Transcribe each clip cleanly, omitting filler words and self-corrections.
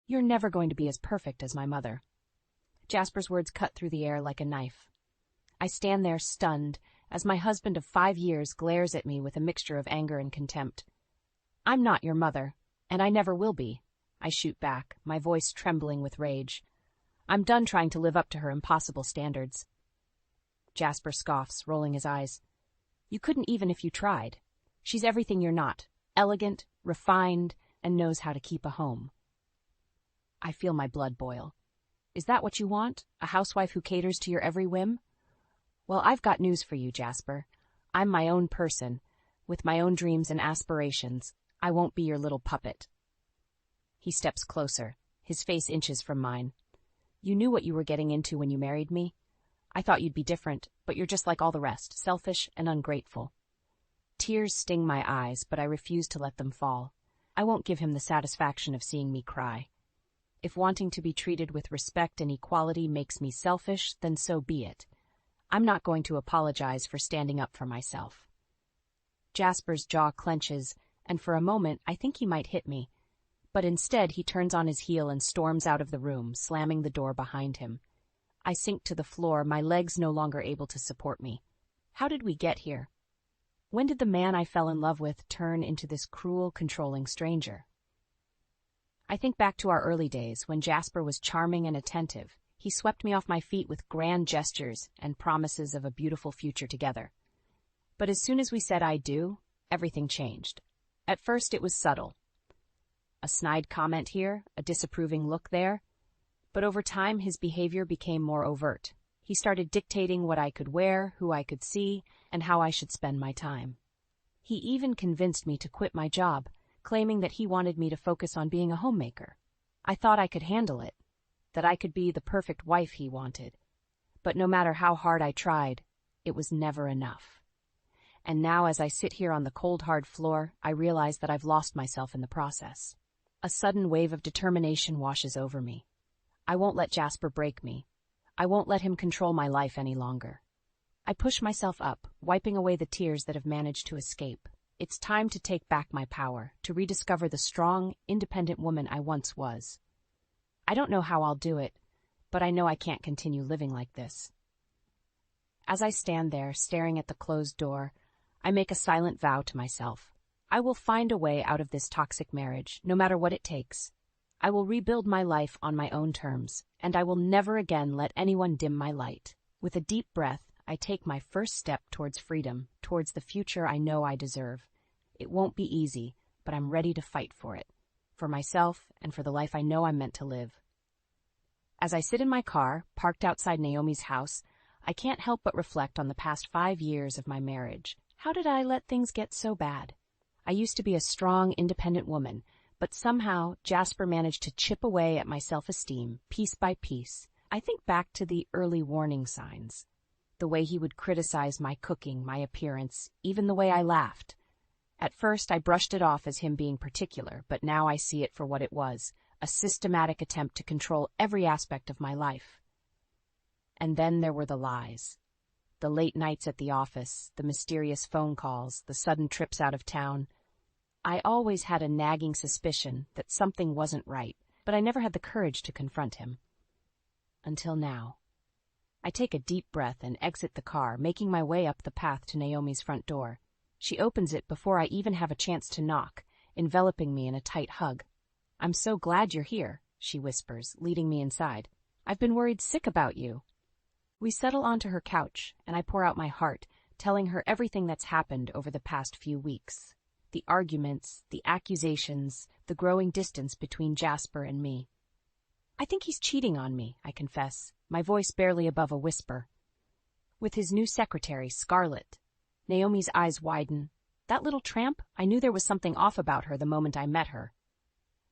You're never going to be as perfect as my mother." Jasper's words cut through the air like a knife. I stand there stunned as my husband of 5 years glares at me with a mixture of anger and contempt. "I'm not your mother, and I never will be," I shoot back, my voice trembling with rage. "I'm done trying to live up to her impossible standards." Jasper scoffs, rolling his eyes. "You couldn't even if you tried. She's everything you're not, elegant, refined, and knows how to keep a home." I feel my blood boil. Is that what you want? A housewife who caters to your every whim? Well, I've got news for you, Jasper. I'm my own person, with my own dreams and aspirations. I won't be your little puppet. He steps closer, his face inches from mine. "You knew what you were getting into when you married me. I thought you'd be different, but you're just like all the rest, selfish and ungrateful." Tears sting my eyes, but I refuse to let them fall. I won't give him the satisfaction of seeing me cry. If wanting to be treated with respect and equality makes me selfish, then so be it. I'm not going to apologize for standing up for myself. Jasper's jaw clenches, and for a moment I think he might hit me. But instead he turns on his heel and storms out of the room, slamming the door behind him. I sink to the floor, my legs no longer able to support me. How did we get here? When did the man I fell in love with turn into this cruel, controlling stranger? I think back to our early days when Jasper was charming and attentive. He swept me off my feet with grand gestures and promises of a beautiful future together. But as soon as we said "I do," everything changed. At first it was subtle. A snide comment here, a disapproving look there. But over time his behavior became more overt. He started dictating what I could wear, who I could see, and how I should spend my time. He even convinced me to quit my job, claiming that he wanted me to focus on being a homemaker. I thought I could handle it, that I could be the perfect wife he wanted. But no matter how hard I tried, it was never enough. And now as I sit here on the cold, hard floor, I realize that I've lost myself in the process. A sudden wave of determination washes over me. I won't let Jasper break me. I won't let him control my life any longer. I push myself up, wiping away the tears that have managed to escape. It's time to take back my power, to rediscover the strong, independent woman I once was. I don't know how I'll do it, but I know I can't continue living like this. As I stand there, staring at the closed door, I make a silent vow to myself. I will find a way out of this toxic marriage, no matter what it takes. I will rebuild my life on my own terms, and I will never again let anyone dim my light. With a deep breath, I take my first step towards freedom, towards the future I know I deserve. It won't be easy, but I'm ready to fight for it, for myself and for the life I know I'm meant to live. As I sit in my car, parked outside Naomi's house, I can't help but reflect on the past 5 years of my marriage. How did I let things get so bad? I used to be a strong, independent woman, but somehow Jasper managed to chip away at my self-esteem, piece by piece. I think back to the early warning signs. The way he would criticize my cooking, my appearance, even the way I laughed. At first, I brushed it off as him being particular, but now I see it for what it was, a systematic attempt to control every aspect of my life. And then there were the lies. The late nights at the office, the mysterious phone calls, the sudden trips out of town. I always had a nagging suspicion that something wasn't right, but I never had the courage to confront him. Until now. I take a deep breath and exit the car, making my way up the path to Naomi's front door. She opens it before I even have a chance to knock, enveloping me in a tight hug. "I'm so glad you're here," she whispers, leading me inside. "I've been worried sick about you." We settle onto her couch, and I pour out my heart, telling her everything that's happened over the past few weeks. The arguments, the accusations, the growing distance between Jasper and me. "I think he's cheating on me," I confess, my voice barely above a whisper. "With his new secretary, Scarlett." Naomi's eyes widen. "That little tramp? I knew there was something off about her the moment I met her."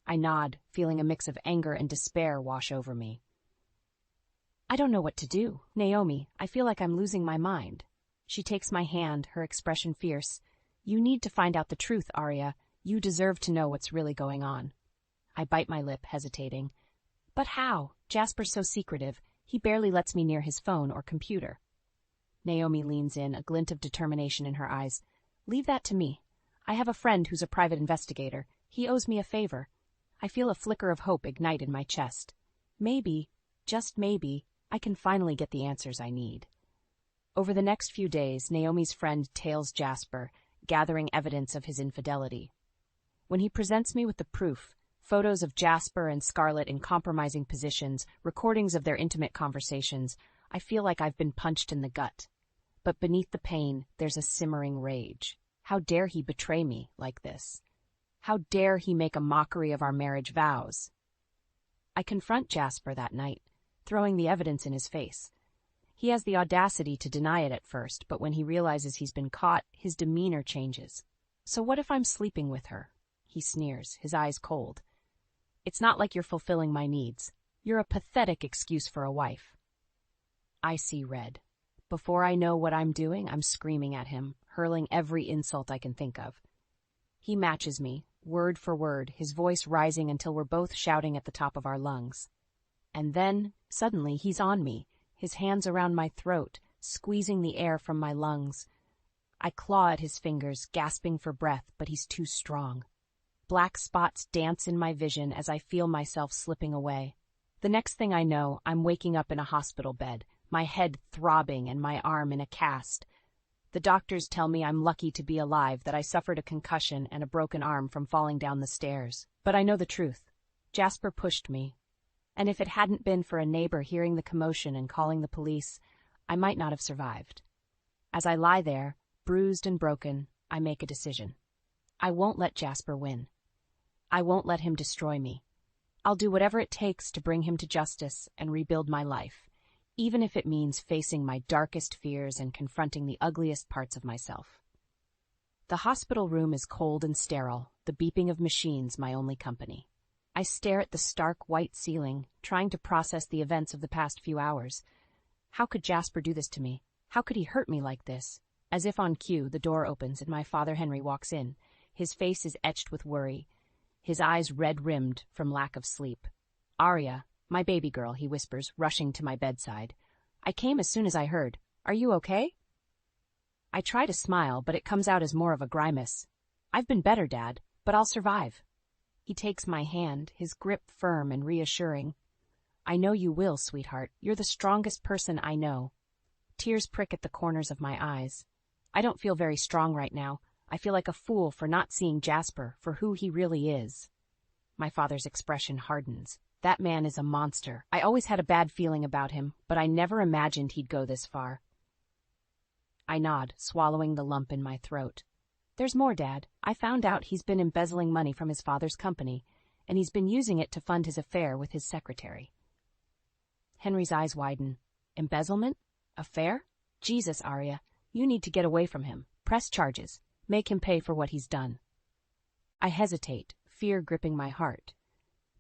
I nod, feeling a mix of anger and despair wash over me. "I don't know what to do. Naomi, I feel like I'm losing my mind." She takes my hand, her expression fierce. "You need to find out the truth, Arya. You deserve to know what's really going on." I bite my lip, hesitating. "But how? Jasper's so secretive. He barely lets me near his phone or computer." Naomi leans in, a glint of determination in her eyes. "Leave that to me. I have a friend who's a private investigator. He owes me a favor. I feel a flicker of hope ignite in my chest. Maybe, just maybe, I can finally get the answers I need. Over the next few days, Naomi's friend tails Jasper, gathering evidence of his infidelity. When he presents me with the proof, photos of Jasper and Scarlett in compromising positions, recordings of their intimate conversations, I feel like I've been punched in the gut. But beneath the pain, there's a simmering rage. How dare he betray me like this? How dare he make a mockery of our marriage vows? I confront Jasper that night, throwing the evidence in his face. He has the audacity to deny it at first, but when he realizes he's been caught, his demeanor changes. So what if I'm sleeping with her? He sneers, his eyes cold. It's not like you're fulfilling my needs. You're a pathetic excuse for a wife. I see red. Before I know what I'm doing, I'm screaming at him, hurling every insult I can think of. He matches me, word for word, his voice rising until we're both shouting at the top of our lungs. And then, suddenly, he's on me, his hands around my throat, squeezing the air from my lungs. I claw at his fingers, gasping for breath, but he's too strong. Black spots dance in my vision as I feel myself slipping away. The next thing I know, I'm waking up in a hospital bed, my head throbbing and my arm in a cast. The doctors tell me I'm lucky to be alive, that I suffered a concussion and a broken arm from falling down the stairs. But I know the truth. Jasper pushed me. And if it hadn't been for a neighbor hearing the commotion and calling the police, I might not have survived. As I lie there, bruised and broken, I make a decision. I won't let Jasper win. I won't let him destroy me. I'll do whatever it takes to bring him to justice and rebuild my life, even if it means facing my darkest fears and confronting the ugliest parts of myself. The hospital room is cold and sterile, the beeping of machines my only company. I stare at the stark white ceiling, trying to process the events of the past few hours. How could Jasper do this to me? How could he hurt me like this? As if on cue, the door opens and my father Henry walks in. His face is etched with worry, his eyes red-rimmed from lack of sleep. "Arya, my baby girl," he whispers, rushing to my bedside. "I came as soon as I heard. Are you okay?" I try to smile, but it comes out as more of a grimace. "I've been better, Dad, but I'll survive." He takes my hand, his grip firm and reassuring. "I know you will, sweetheart. You're the strongest person I know." Tears prick at the corners of my eyes. I don't feel very strong right now. I feel like a fool for not seeing Jasper for who he really is. My father's expression hardens. That man is a monster. I always had a bad feeling about him, but I never imagined he'd go this far. I nod, swallowing the lump in my throat. "There's more, Dad. I found out he's been embezzling money from his father's company, and he's been using it to fund his affair with his secretary." Henry's eyes widen. "Embezzlement? Affair? Jesus, Arya, you need to get away from him. Press charges. Make him pay for what he's done." I hesitate, fear gripping my heart.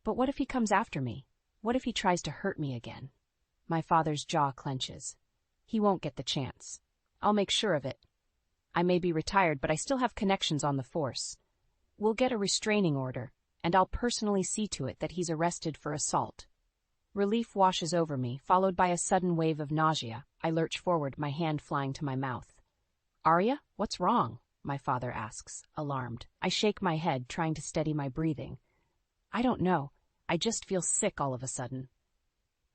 But what if he comes after me? What if he tries to hurt me again? My father's jaw clenches. He won't get the chance. I'll make sure of it. I may be retired, but I still have connections on the force. We'll get a restraining order, and I'll personally see to it that he's arrested for assault. Relief washes over me, followed by a sudden wave of nausea. I lurch forward, my hand flying to my mouth. "Arya, what's wrong?" my father asks, alarmed. I shake my head, trying to steady my breathing. "I don't know. I just feel sick all of a sudden."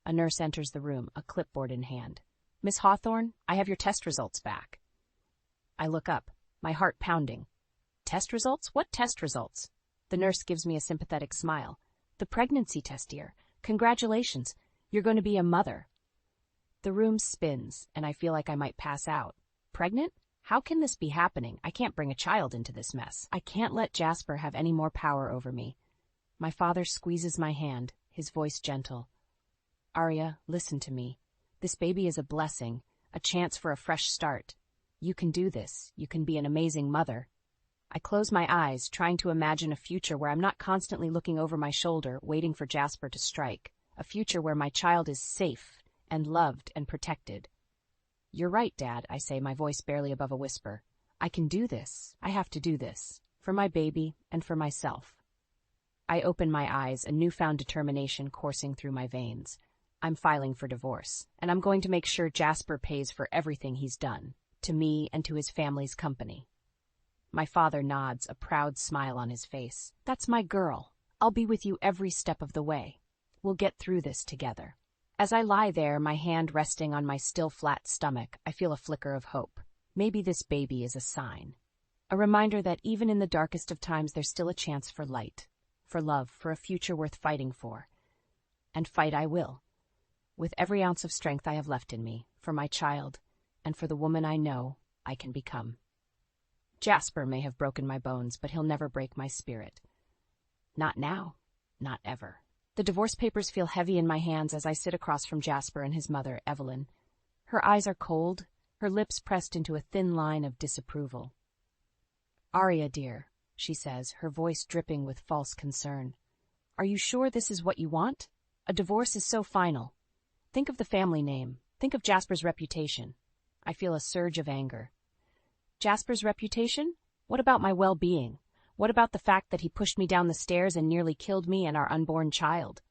A nurse enters the room, a clipboard in hand. "Miss Hawthorne, I have your test results back." I look up, my heart pounding. "Test results? What test results?" The nurse gives me a sympathetic smile. "The pregnancy test, dear. Congratulations. You're going to be a mother." The room spins, and I feel like I might pass out. Pregnant? How can this be happening? I can't bring a child into this mess. I can't let Jasper have any more power over me. My father squeezes my hand, his voice gentle. "Arya, listen to me. This baby is a blessing, a chance for a fresh start. You can do this. You can be an amazing mother." I close my eyes, trying to imagine a future where I'm not constantly looking over my shoulder, waiting for Jasper to strike. A future where my child is safe and loved and protected. "You're right, Dad," I say, my voice barely above a whisper. "I can do this. I have to do this. For my baby and for myself." I open my eyes, a newfound determination coursing through my veins. I'm filing for divorce, and I'm going to make sure Jasper pays for everything he's done, to me and to his family's company. My father nods, a proud smile on his face. "That's my girl. I'll be with you every step of the way. We'll get through this together. As I lie there, my hand resting on my still flat stomach, I feel a flicker of hope. Maybe this baby is a sign. A reminder that even in the darkest of times, there's still a chance for light, for love, for a future worth fighting for. And fight I will, with every ounce of strength I have left in me, for my child, and for the woman I know I can become. Jasper may have broken my bones, but he'll never break my spirit. Not now, not ever. The divorce papers feel heavy in my hands as I sit across from Jasper and his mother, Evelyn. Her eyes are cold, her lips pressed into a thin line of disapproval. "Aria, dear," she says, her voice dripping with false concern. "Are you sure this is what you want? A divorce is so final. Think of the family name. Think of Jasper's reputation." I feel a surge of anger. Jasper's reputation? What about my well-being? What about the fact that he pushed me down the stairs and nearly killed me and our unborn child?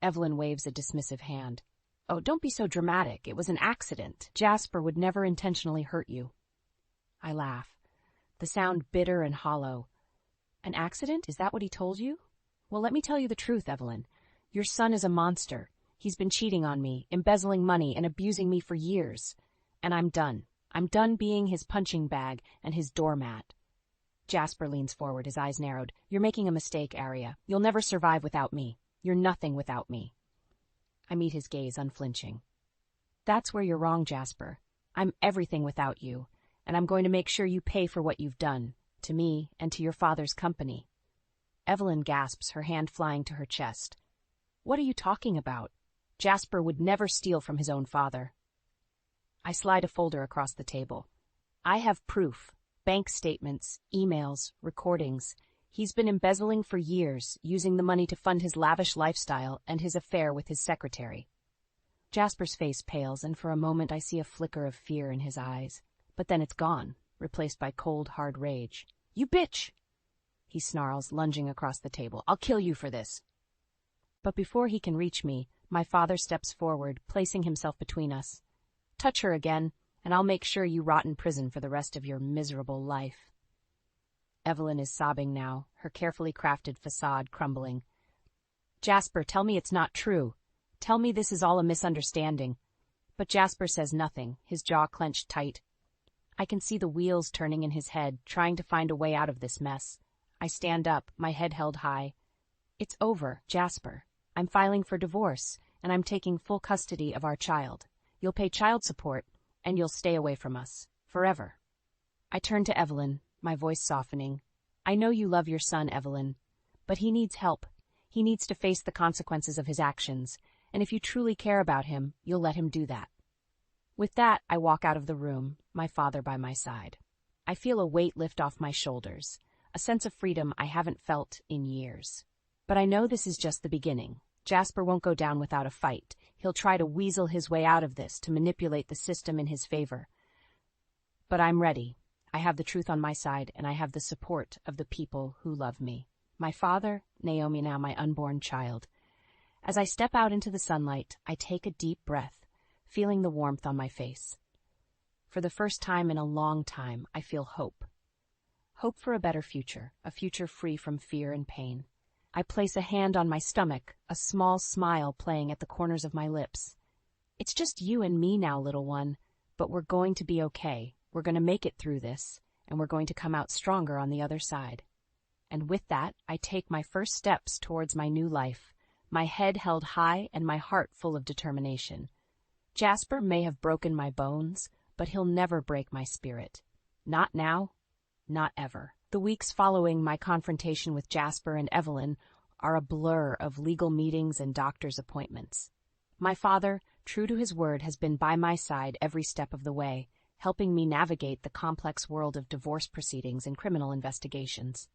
Evelyn waves a dismissive hand. "Oh, don't be so dramatic. It was an accident. Jasper would never intentionally hurt you." I laugh, the sound bitter and hollow. "An accident? Is that what he told you? Well, let me tell you the truth, Evelyn. Your son is a monster. He's been cheating on me, embezzling money, and abusing me for years. And I'm done. I'm done being his punching bag and his doormat." Jasper leans forward, his eyes narrowed. "You're making a mistake, Aria. You'll never survive without me. You're nothing without me." I meet his gaze, unflinching. "That's where you're wrong, Jasper. I'm everything without you, and I'm going to make sure you pay for what you've done, to me and to your father's company." Evelyn gasps, her hand flying to her chest. "What are you talking about? Jasper would never steal from his own father." I slide a folder across the table. "I have proof. Bank statements, emails, recordings. He's been embezzling for years, using the money to fund his lavish lifestyle and his affair with his secretary." Jasper's face pales, and for a moment I see a flicker of fear in his eyes. But then it's gone, replaced by cold, hard rage. "You bitch!" he snarls, lunging across the table. "I'll kill you for this." But before he can reach me, my father steps forward, placing himself between us. "Touch her again, and I'll make sure you rot in prison for the rest of your miserable life." Evelyn is sobbing now, her carefully crafted facade crumbling. "Jasper, tell me it's not true. Tell me this is all a misunderstanding." But Jasper says nothing, his jaw clenched tight. I can see the wheels turning in his head, trying to find a way out of this mess. I stand up, my head held high. "It's over, Jasper. I'm filing for divorce, and I'm taking full custody of our child. You'll pay child support, and you'll stay away from us. Forever." I turn to Evelyn, my voice softening. "I know you love your son, Evelyn, but he needs help. He needs to face the consequences of his actions, and if you truly care about him, you'll let him do that." With that, I walk out of the room, my father by my side. I feel a weight lift off my shoulders, a sense of freedom I haven't felt in years. But I know this is just the beginning. Jasper won't go down without a fight. He'll try to weasel his way out of this, to manipulate the system in his favor. But I'm ready. I have the truth on my side, and I have the support of the people who love me. My father, Naomi, now my unborn child. As I step out into the sunlight, I take a deep breath, feeling the warmth on my face. For the first time in a long time, I feel hope. Hope for a better future, a future free from fear and pain. I place a hand on my stomach, a small smile playing at the corners of my lips. "It's just you and me now, little one, but we're going to be okay. We're going to make it through this, and we're going to come out stronger on the other side." And with that, I take my first steps towards my new life, my head held high and my heart full of determination. Jasper may have broken my bones, but he'll never break my spirit. Not now, not ever. The weeks following my confrontation with Jasper and Evelyn are a blur of legal meetings and doctor's appointments. My father, true to his word, has been by my side every step of the way, helping me navigate the complex world of divorce proceedings and criminal investigations.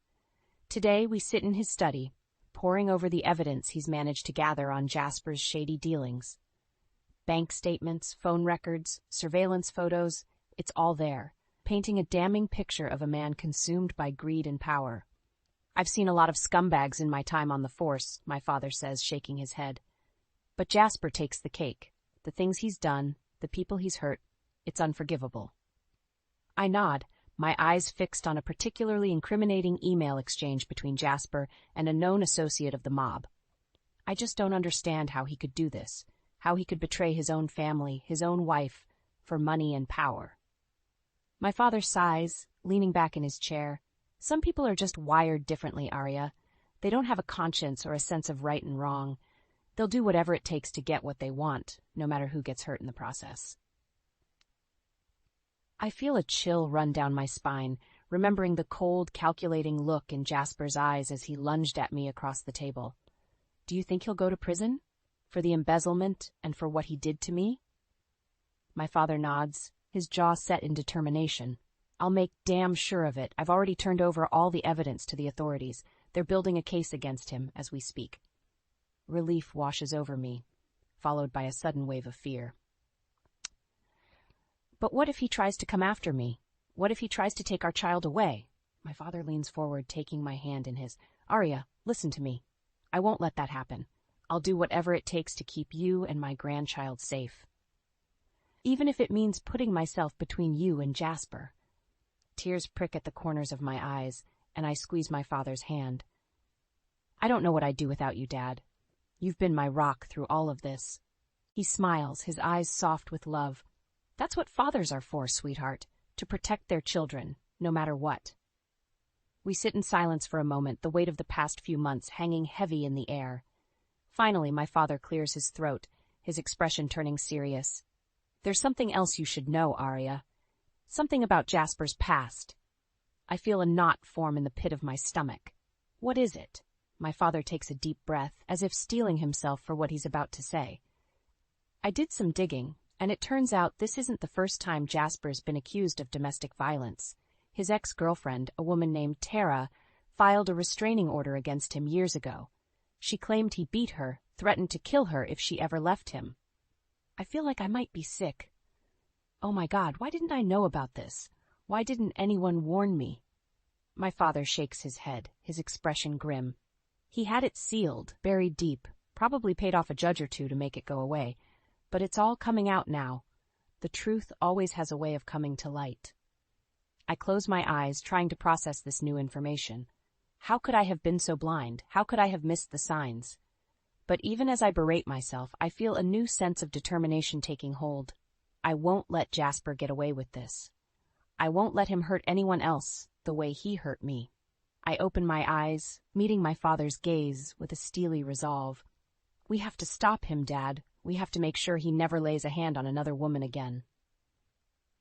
Today we sit in his study, poring over the evidence he's managed to gather on Jasper's shady dealings. Bank statements, phone records, surveillance photos, it's all there, painting a damning picture of a man consumed by greed and power. "I've seen a lot of scumbags in my time on the force," my father says, shaking his head. "But Jasper takes the cake. The things he's done, the people he's hurt, it's unforgivable." I nod, my eyes fixed on a particularly incriminating email exchange between Jasper and a known associate of the mob. I just don't understand how he could do this, how he could betray his own family, his own wife, for money and power. My father sighs, leaning back in his chair. Some people are just wired differently, Arya. They don't have a conscience or a sense of right and wrong. They'll do whatever it takes to get what they want, no matter who gets hurt in the process. I feel a chill run down my spine, remembering the cold, calculating look in Jasper's eyes as he lunged at me across the table. Do you think he'll go to prison? For the embezzlement and for what he did to me? My father nods, his jaw set in determination. I'll make damn sure of it. I've already turned over all the evidence to the authorities. They're building a case against him as we speak. Relief washes over me, followed by a sudden wave of fear. But what if he tries to come after me? What if he tries to take our child away? My father leans forward, taking my hand in his. Arya, listen to me. I won't let that happen. I'll do whatever it takes to keep you and my grandchild safe. Even if it means putting myself between you and Jasper. Tears prick at the corners of my eyes, and I squeeze my father's hand. I don't know what I'd do without you, Dad. You've been my rock through all of this. He smiles, his eyes soft with love. That's what fathers are for, sweetheart, to protect their children, no matter what. We sit in silence for a moment, the weight of the past few months hanging heavy in the air. Finally, my father clears his throat, his expression turning serious. There's something else you should know, Arya. Something about Jasper's past. I feel a knot form in the pit of my stomach. What is it? My father takes a deep breath, as if steeling himself for what he's about to say. I did some digging, and it turns out this isn't the first time Jasper's been accused of domestic violence. His ex-girlfriend, a woman named Tara, filed a restraining order against him years ago. She claimed he beat her, threatened to kill her if she ever left him. I feel like I might be sick. Oh my God, why didn't I know about this? Why didn't anyone warn me? My father shakes his head, his expression grim. He had it sealed, buried deep, probably paid off a judge or two to make it go away. But it's all coming out now. The truth always has a way of coming to light. I close my eyes, trying to process this new information. How could I have been so blind? How could I have missed the signs? But even as I berate myself, I feel a new sense of determination taking hold. I won't let Jasper get away with this. I won't let him hurt anyone else the way he hurt me. I open my eyes, meeting my father's gaze with a steely resolve. We have to stop him, Dad. We have to make sure he never lays a hand on another woman again.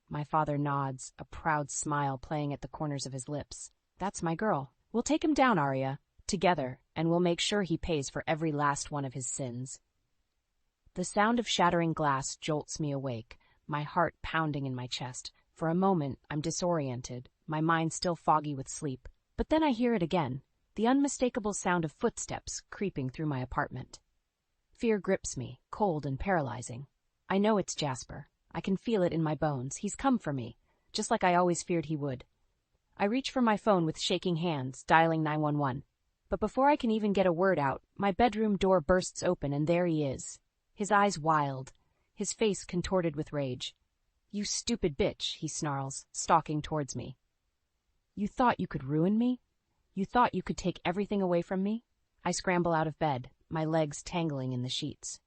My father nods, a proud smile playing at the corners of his lips. That's my girl. We'll take him down, Arya, together, and we'll make sure he pays for every last one of his sins. The sound of shattering glass jolts me awake, my heart pounding in my chest. For a moment, I'm disoriented, my mind still foggy with sleep. But then I hear it again, the unmistakable sound of footsteps creeping through my apartment. Fear grips me, cold and paralyzing. I know it's Jasper. I can feel it in my bones. He's come for me, just like I always feared he would. I reach for my phone with shaking hands, dialing 911. But before I can even get a word out, my bedroom door bursts open and there he is. His eyes wild, his face contorted with rage. You stupid bitch, he snarls, stalking towards me. You thought you could ruin me? You thought you could take everything away from me? I scramble out of bed, my legs tangling in the sheets.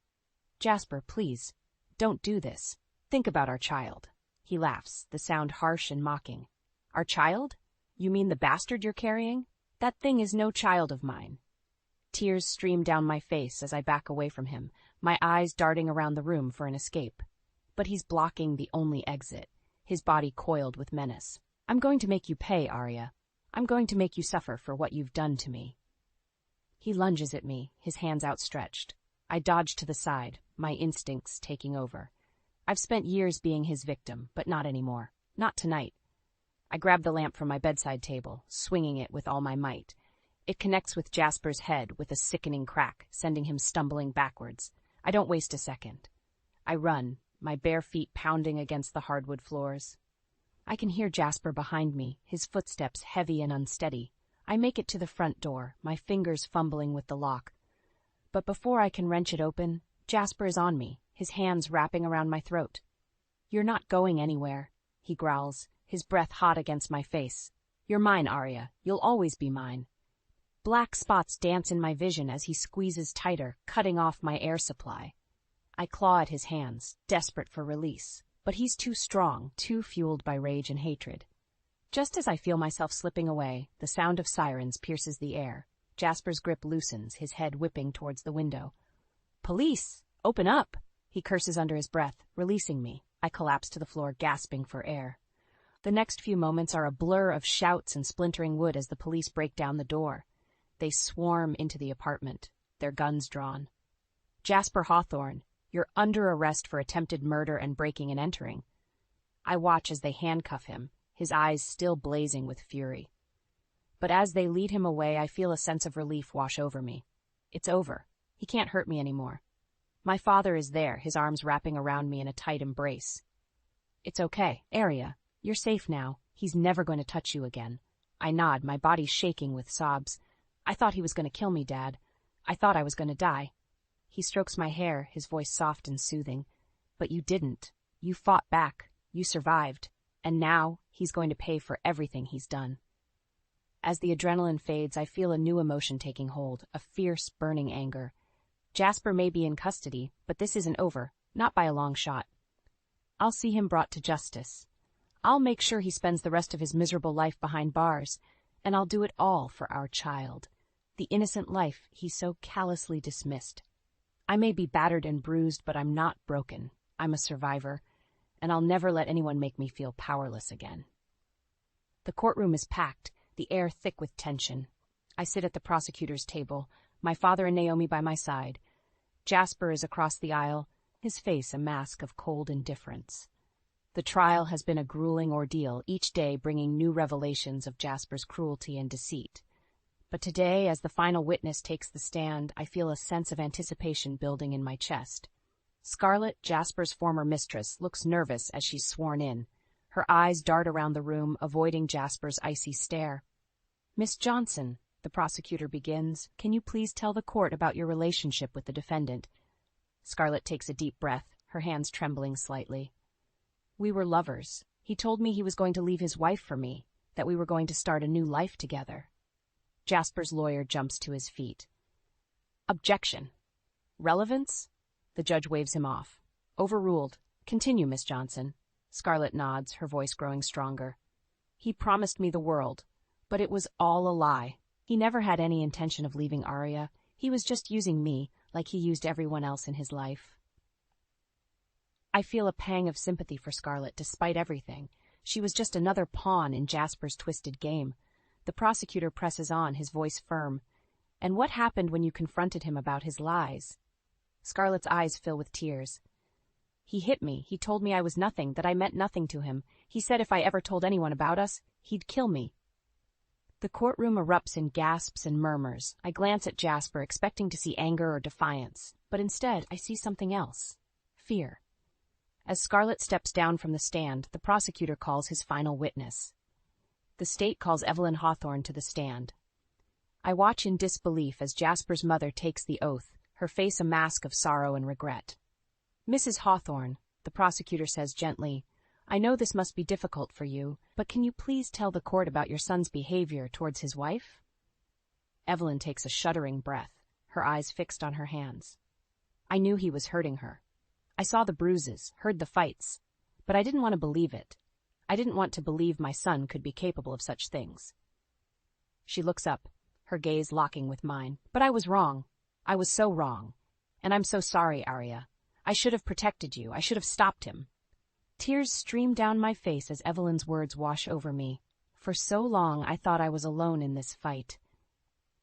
Jasper, please, don't do this. Think about our child. He laughs, the sound harsh and mocking. Our child? You mean the bastard you're carrying? That thing is no child of mine. Tears stream down my face as I back away from him, my eyes darting around the room for an escape. But he's blocking the only exit, his body coiled with menace. I'm going to make you pay, Arya. I'm going to make you suffer for what you've done to me. He lunges at me, his hands outstretched. I dodge to the side, my instincts taking over. I've spent years being his victim, but not anymore. Not tonight. I grab the lamp from my bedside table, swinging it with all my might. It connects with Jasper's head with a sickening crack, sending him stumbling backwards. I don't waste a second. I run, my bare feet pounding against the hardwood floors. I can hear Jasper behind me, his footsteps heavy and unsteady. I make it to the front door, my fingers fumbling with the lock. But before I can wrench it open, Jasper is on me, his hands wrapping around my throat. You're not going anywhere, he growls, his breath hot against my face. "You're mine, Arya. You'll always be mine." Black spots dance in my vision as he squeezes tighter, cutting off my air supply. I claw at his hands, desperate for release, but he's too strong, too fueled by rage and hatred. Just as I feel myself slipping away, the sound of sirens pierces the air. Jasper's grip loosens, his head whipping towards the window. "Police! Open up!" He curses under his breath, releasing me. I collapse to the floor, gasping for air. The next few moments are a blur of shouts and splintering wood as the police break down the door. They swarm into the apartment, their guns drawn. "Jasper Hawthorne, you're under arrest for attempted murder and breaking and entering." I watch as they handcuff him, his eyes still blazing with fury. But as they lead him away, I feel a sense of relief wash over me. It's over. He can't hurt me anymore. My father is there, his arms wrapping around me in a tight embrace. "It's okay, Arya. You're safe now. He's never going to touch you again." I nod, my body shaking with sobs. "I thought he was going to kill me, Dad. I thought I was going to die." He strokes my hair, his voice soft and soothing. "But you didn't. You fought back. You survived. And now he's going to pay for everything he's done." As the adrenaline fades, I feel a new emotion taking hold, a fierce, burning anger. Jasper may be in custody, but this isn't over, not by a long shot. I'll see him brought to justice. I'll make sure he spends the rest of his miserable life behind bars, and I'll do it all for our child, the innocent life he so callously dismissed. I may be battered and bruised, but I'm not broken. I'm a survivor, and I'll never let anyone make me feel powerless again. The courtroom is packed, the air thick with tension. I sit at the prosecutor's table, my father and Naomi by my side. Jasper is across the aisle, his face a mask of cold indifference. The trial has been a grueling ordeal, each day bringing new revelations of Jasper's cruelty and deceit. But today, as the final witness takes the stand, I feel a sense of anticipation building in my chest. Scarlett, Jasper's former mistress, looks nervous as she's sworn in. Her eyes dart around the room, avoiding Jasper's icy stare. "Miss Johnson," the prosecutor begins, "can you please tell the court about your relationship with the defendant?" Scarlett takes a deep breath, her hands trembling slightly. "We were lovers. He told me he was going to leave his wife for me, that we were going to start a new life together." Jasper's lawyer jumps to his feet. "Objection. Relevance?" The judge waves him off. "Overruled. Continue, Miss Johnson." Scarlett nods, her voice growing stronger. "He promised me the world, but it was all a lie. He never had any intention of leaving Arya. He was just using me, like he used everyone else in his life." I feel a pang of sympathy for Scarlett, despite everything. She was just another pawn in Jasper's twisted game. The prosecutor presses on, his voice firm. "And what happened when you confronted him about his lies?" Scarlett's eyes fill with tears. "He hit me. He told me I was nothing, that I meant nothing to him. He said if I ever told anyone about us, he'd kill me." The courtroom erupts in gasps and murmurs. I glance at Jasper, expecting to see anger or defiance, but instead I see something else. Fear. As Scarlett steps down from the stand, the prosecutor calls his final witness. The state calls Evelyn Hawthorne to the stand. I watch in disbelief as Jasper's mother takes the oath, her face a mask of sorrow and regret. "Mrs. Hawthorne," the prosecutor says gently, "I know this must be difficult for you, but can you please tell the court about your son's behavior towards his wife?" Evelyn takes a shuddering breath, her eyes fixed on her hands. "I knew he was hurting her. I saw the bruises, heard the fights, but I didn't want to believe it. I didn't want to believe my son could be capable of such things." She looks up, her gaze locking with mine. "But I was wrong. I was so wrong. And I'm so sorry, Arya. I should have protected you. I should have stopped him." Tears stream down my face as Evelyn's words wash over me. For so long I thought I was alone in this fight.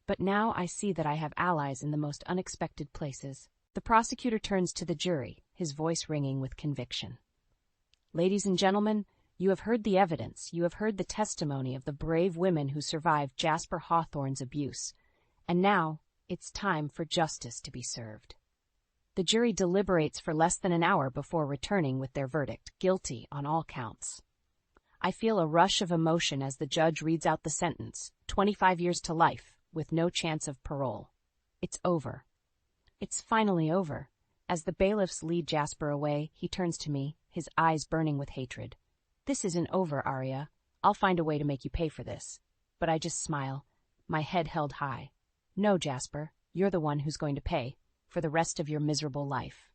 But now I see that I have allies in the most unexpected places. The prosecutor turns to the jury, his voice ringing with conviction. "Ladies and gentlemen, you have heard the evidence. You have heard the testimony of the brave women who survived Jasper Hawthorne's abuse. And now it's time for justice to be served." The jury deliberates for less than an hour before returning with their verdict, guilty on all counts. I feel a rush of emotion as the judge reads out the sentence, 25 years to life, with no chance of parole. It's over. It's finally over. As the bailiffs lead Jasper away, he turns to me, his eyes burning with hatred. This isn't over, Arya. I'll find a way to make you pay for this. But I just smile, my head held high. No, Jasper, you're the one who's going to pay for the rest of your miserable life.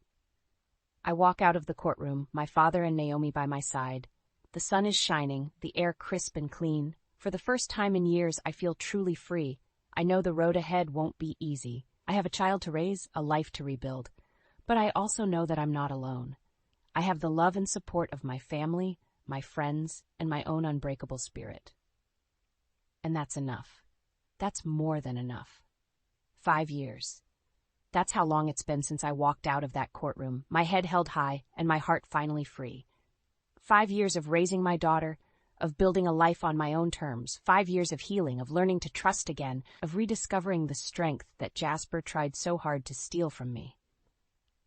I walk out of the courtroom, my father and Naomi by my side. The sun is shining, the air crisp and clean. For the first time in years, I feel truly free. I know the road ahead won't be easy. I have a child to raise, a life to rebuild. But I also know that I'm not alone. I have the love and support of my family, my friends, and my own unbreakable spirit. And that's enough. That's more than enough. 5 years. That's how long it's been since I walked out of that courtroom, my head held high and my heart finally free. 5 years of raising my daughter, of building a life on my own terms, 5 years of healing, of learning to trust again, of rediscovering the strength that Jasper tried so hard to steal from me.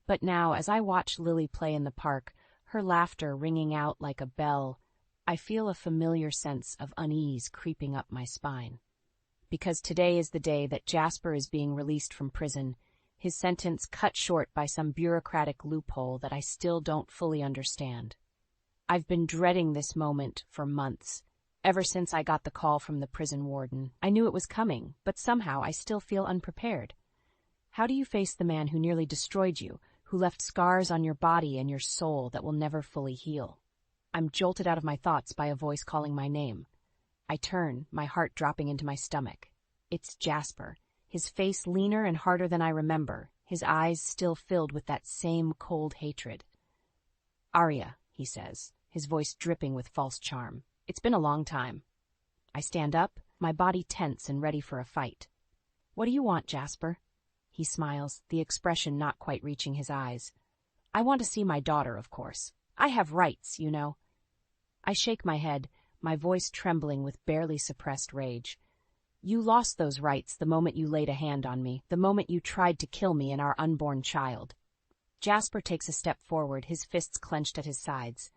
But now, as I watch Lily play in the park, her laughter ringing out like a bell, I feel a familiar sense of unease creeping up my spine. Because today is the day that Jasper is being released from prison, his sentence cut short by some bureaucratic loophole that I still don't fully understand. I've been dreading this moment for months. Ever since I got the call from the prison warden, I knew it was coming, but somehow I still feel unprepared. How do you face the man who nearly destroyed you, who left scars on your body and your soul that will never fully heal? I'm jolted out of my thoughts by a voice calling my name. I turn, my heart dropping into my stomach. It's Jasper, his face leaner and harder than I remember, his eyes still filled with that same cold hatred. "Arya," he says, his voice dripping with false charm. "It's been a long time." I stand up, my body tense and ready for a fight. "What do you want, Jasper?" He smiles, the expression not quite reaching his eyes. "I want to see my daughter, of course. I have rights, you know." I shake my head, my voice trembling with barely suppressed rage. "You lost those rights the moment you laid a hand on me, the moment you tried to kill me and our unborn child." Jasper takes a step forward, his fists clenched at his sides.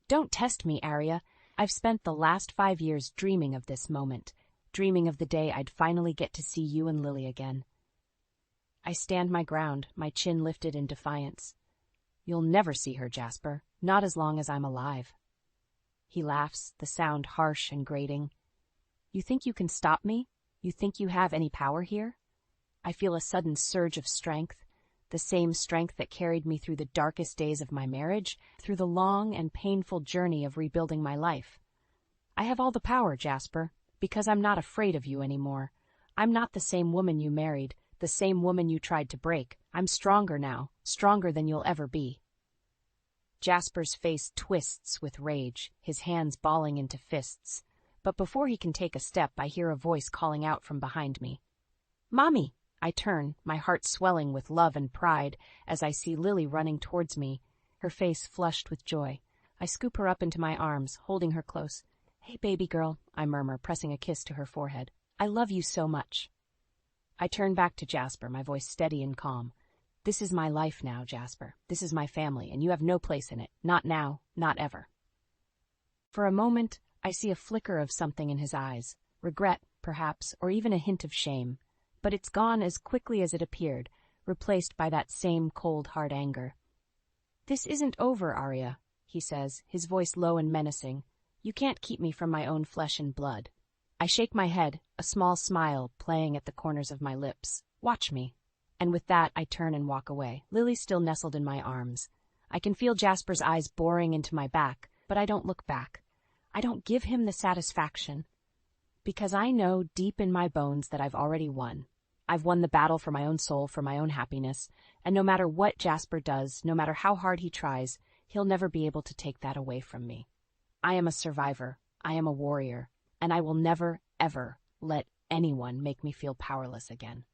"Don't test me, Arya. I've spent the last 5 years dreaming of this moment, dreaming of the day I'd finally get to see you and Lily again." I stand my ground, my chin lifted in defiance. "You'll never see her, Jasper, not as long as I'm alive." He laughs, the sound harsh and grating. "You think you can stop me? You think you have any power here?" I feel a sudden surge of strength, the same strength that carried me through the darkest days of my marriage, through the long and painful journey of rebuilding my life. "I have all the power, Jasper, because I'm not afraid of you anymore. I'm not the same woman you married, the same woman you tried to break. I'm stronger now, stronger than you'll ever be." Jasper's face twists with rage, his hands balling into fists. But before he can take a step, I hear a voice calling out from behind me. "Mommy!" I turn, my heart swelling with love and pride, as I see Lily running towards me, her face flushed with joy. I scoop her up into my arms, holding her close. "Hey, baby girl," I murmur, pressing a kiss to her forehead. "I love you so much." I turn back to Jasper, my voice steady and calm. "This is my life now, Jasper. This is my family, and you have no place in it. Not now, not ever." For a moment, I see a flicker of something in his eyes, regret, perhaps, or even a hint of shame. But it's gone as quickly as it appeared, replaced by that same cold, hard anger. "This isn't over, Arya," he says, his voice low and menacing. "You can't keep me from my own flesh and blood." I shake my head, a small smile playing at the corners of my lips. "Watch me." And with that, I turn and walk away, Lily still nestled in my arms. I can feel Jasper's eyes boring into my back, but I don't look back. I don't give him the satisfaction. Because I know deep in my bones that I've already won. I've won the battle for my own soul, for my own happiness, and no matter what Jasper does, no matter how hard he tries, he'll never be able to take that away from me. I am a survivor, I am a warrior, and I will never, ever let anyone make me feel powerless again.